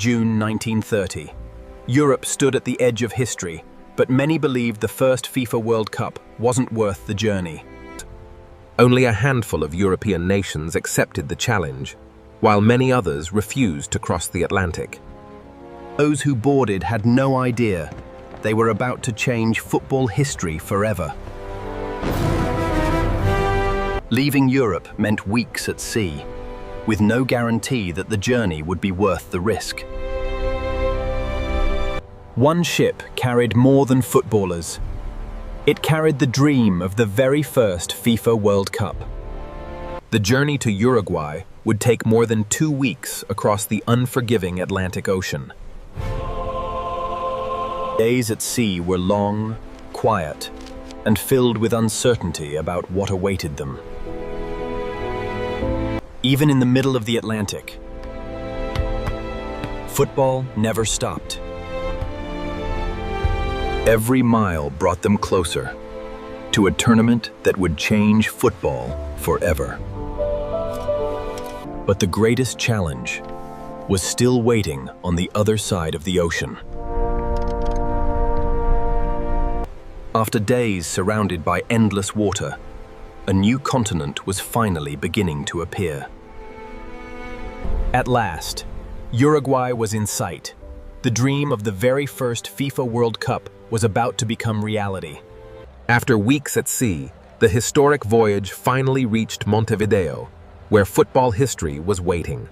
June 1930. Europe stood at the edge of history, but many believed the first FIFA World Cup wasn't worth the journey. Only a handful of European nations accepted the challenge, while many others refused to cross the Atlantic. Those who boarded had no idea they were about to change football history forever. Leaving Europe meant weeks at sea, with no guarantee that the journey would be worth the risk. One ship carried more than footballers. It carried the dream of the very first FIFA World Cup. The journey to Uruguay would take more than 2 weeks across the unforgiving Atlantic Ocean. Days at sea were long, quiet, and filled with uncertainty about what awaited them. Even in the middle of the Atlantic, football never stopped. Every mile brought them closer to a tournament that would change football forever. But the greatest challenge was still waiting on the other side of the ocean. After days surrounded by endless water, a new continent was finally beginning to appear. At last, Uruguay was in sight. The dream of the very first FIFA World Cup was about to become reality. After weeks at sea, the historic voyage finally reached Montevideo, where football history was waiting.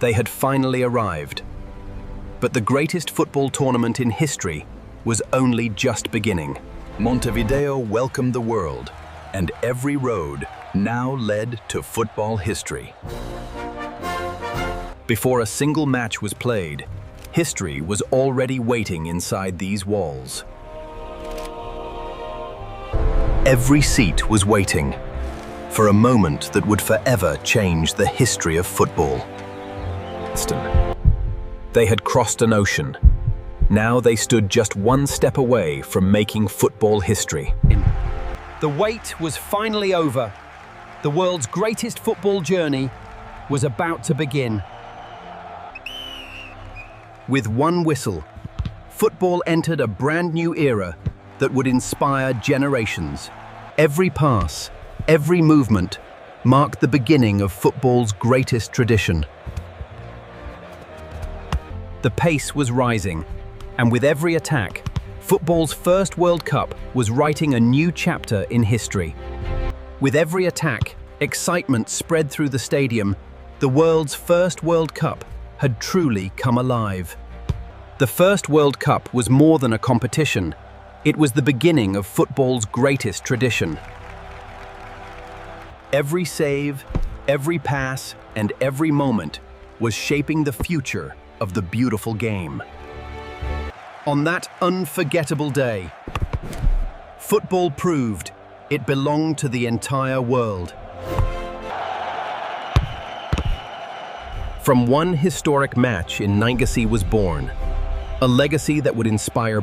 They had finally arrived, but the greatest football tournament in history was only just beginning. Montevideo welcomed the world, and every road now led to football history. Before a single match was played, history was already waiting inside these walls. Every seat was waiting for a moment that would forever change the history of football. They had crossed an ocean. Now they stood just one step away from making football history. The wait was finally over. The world's greatest football journey was about to begin. With one whistle, football entered a brand new era that would inspire generations. Every pass, every movement marked the beginning of football's greatest tradition. The pace was rising, and with every attack, football's first World Cup was writing a new chapter in history. With every attack, excitement spread through the stadium. The world's first World Cup had truly come alive. The first World Cup was more than a competition. It was the beginning of football's greatest tradition. Every save, every pass, and every moment was shaping the future of the beautiful game. On that unforgettable day, football proved it belonged to the entire world. From one historic match in legacy was born, a legacy that would inspire